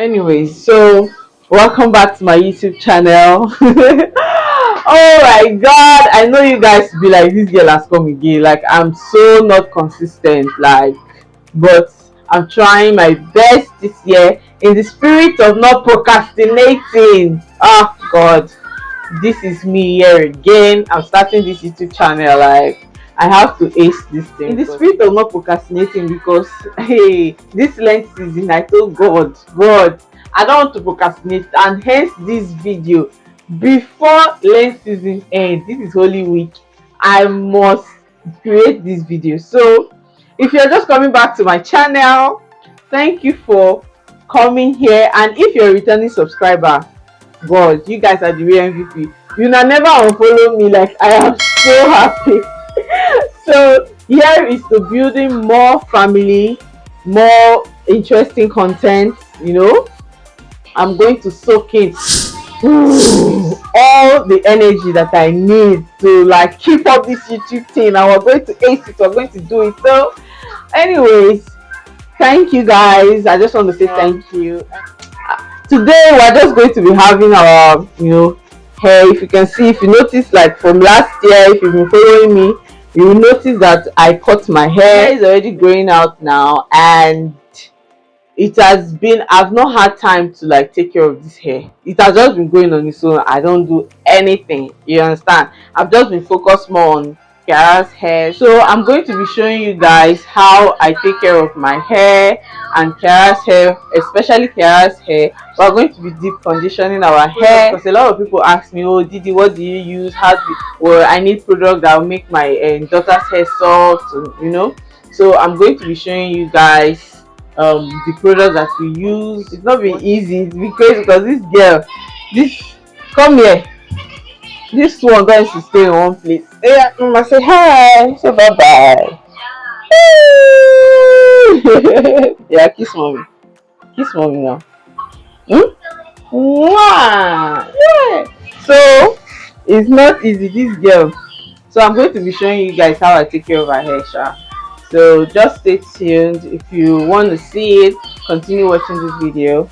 Anyways, so welcome back to my YouTube channel. Oh my god, I know you guys be like, this girl has come again. Like, I'm so not consistent, but I'm trying my best this year in the spirit of not procrastinating. Oh god, this is me here again. I'm starting this YouTube channel. Like, I have to ace this thing in the spirit of not procrastinating, because hey, this Lent season I told God I don't want to procrastinate, and hence this video. Before Lent season ends, this is Holy Week, I must create this video. So if you're just coming back to my channel, thank you for coming here, and if you're a returning subscriber, god, you guys are the real MVP. You na never unfollow me. Like, I am so happy. So here is to building more family, more interesting content. I'm going to soak in all the energy that I need to like keep up this YouTube thing, and we're going to ace it. We're going to do it. So anyways, thank you guys. I just want to say thank you. Today we're just going to be having our hair. If you can see, if you notice, like from last year, if you've been following me, you will notice that I cut my hair. It's already growing out now, and I've not had time to like take care of this hair. It has just been going on its own. I don't do anything, you understand. I've just been focused more on Kiara's hair. So I'm going to be showing you guys how I take care of my hair and Kiara's hair, especially Kiara's hair. We're going to be deep conditioning our hair, because a lot of people ask me, oh Didi, what do you use? I need product that will make my daughter's hair soft, so I'm going to be showing you guys the products that we use. It's not been easy. It's been crazy, because come here, this one guys to stay in one place. Yeah, mama, say hi, say bye bye. Yeah, kiss mommy now. Mwah! Yeah. So it's not easy, this girl. So I'm going to be showing you guys how I take care of her hair, so just stay tuned. If you want to see it, continue watching this video.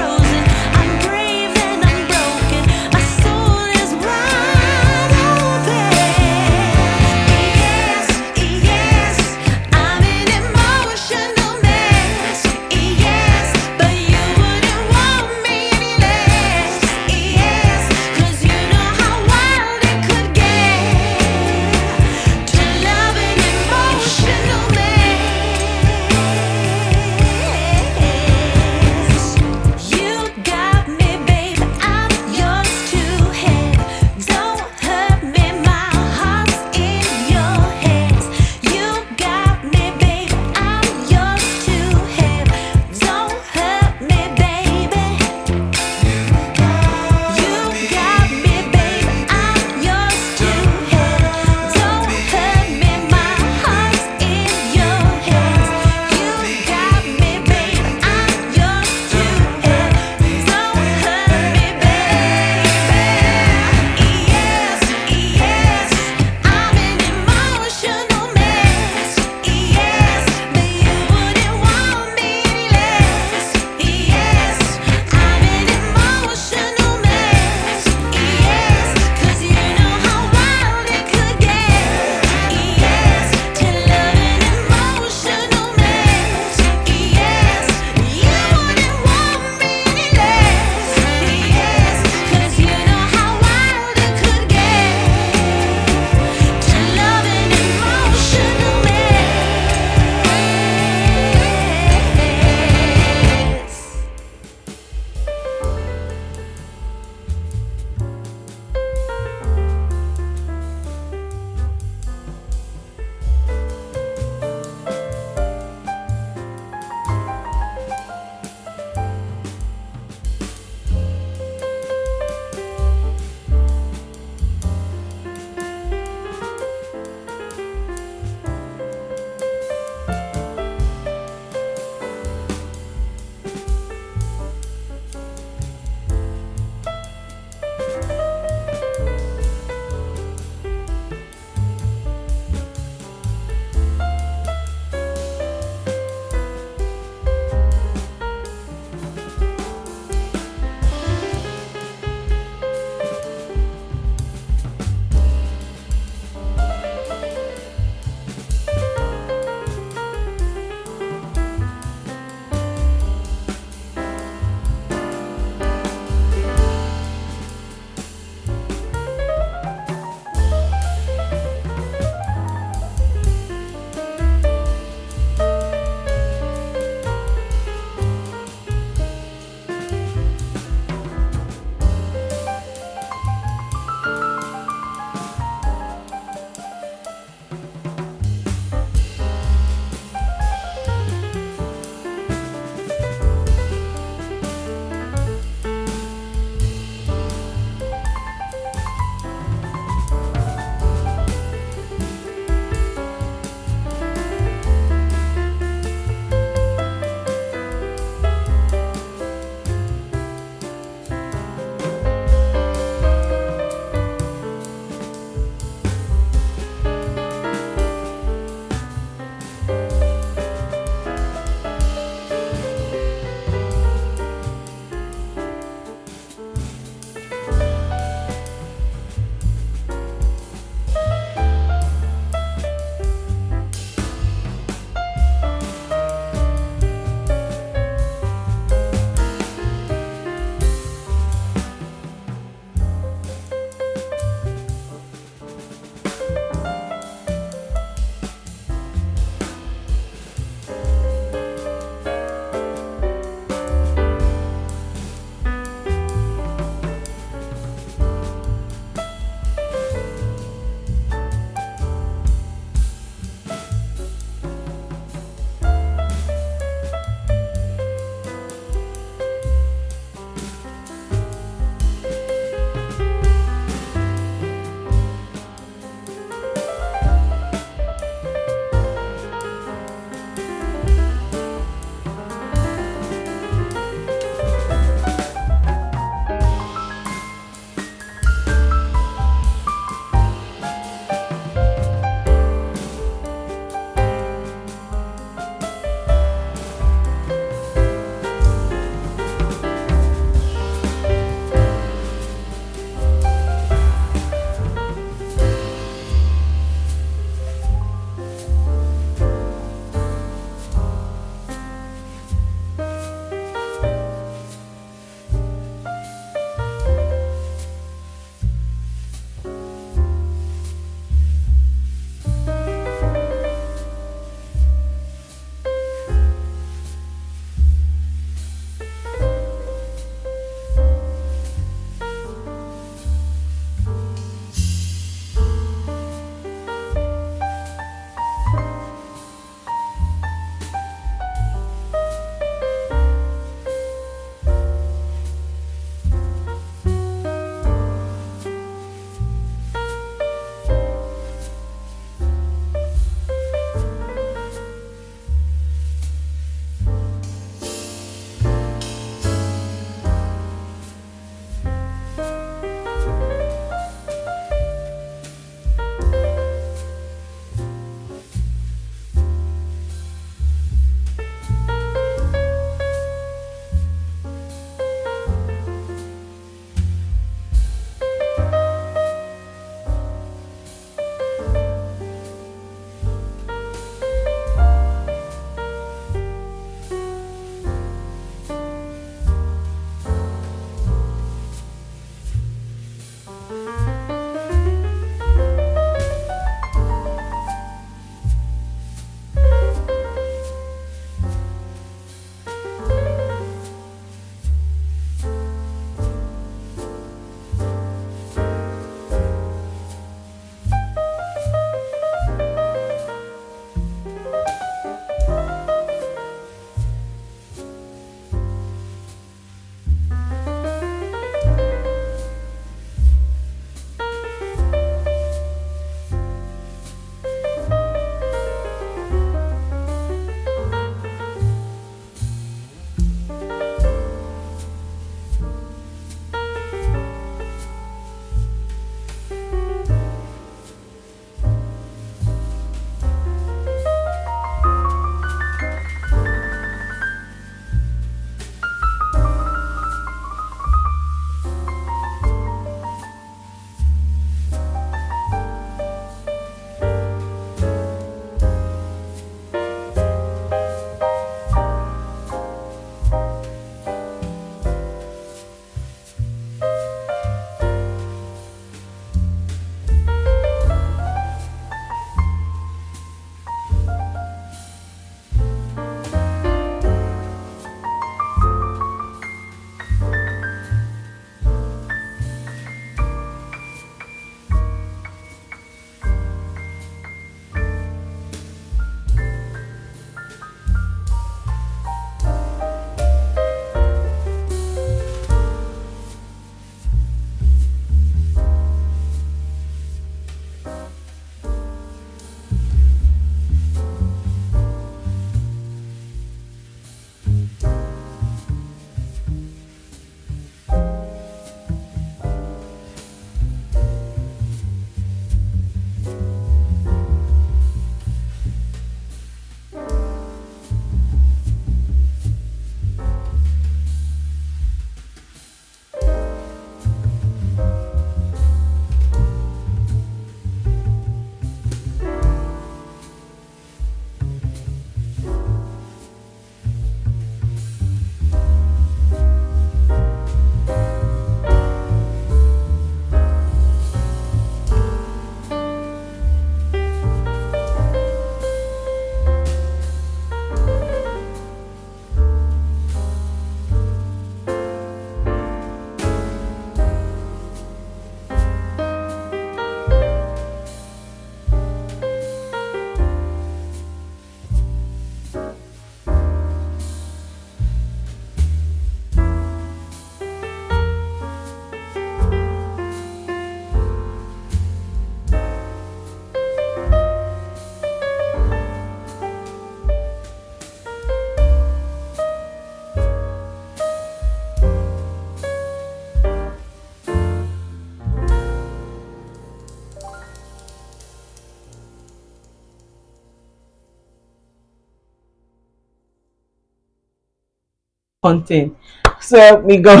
content. So may God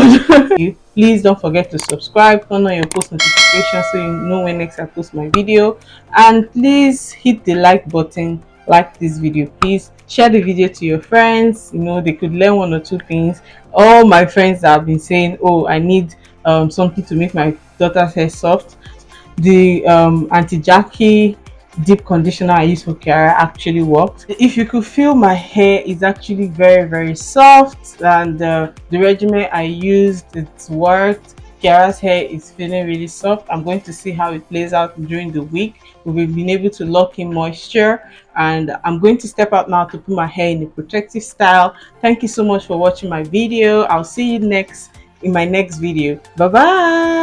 you. Please don't forget to subscribe, turn on your post notifications so you know when next I post my video, and please hit the like button. Like this video, please share the video to your friends. You know, they could learn one or two things. All my friends that have been saying, oh, I need something to make my daughter's hair soft, the anti-Jackie deep conditioner I use for Kiara actually worked. If you could feel, my hair is actually very soft, and the regimen I used, it's worked. Kiara's hair is feeling really soft. I'm going to see how it plays out during the week. We've been able to lock in moisture, and I'm going to step out now to put my hair in a protective style. Thank you so much for watching my video. I'll see you next in my next video. Bye bye.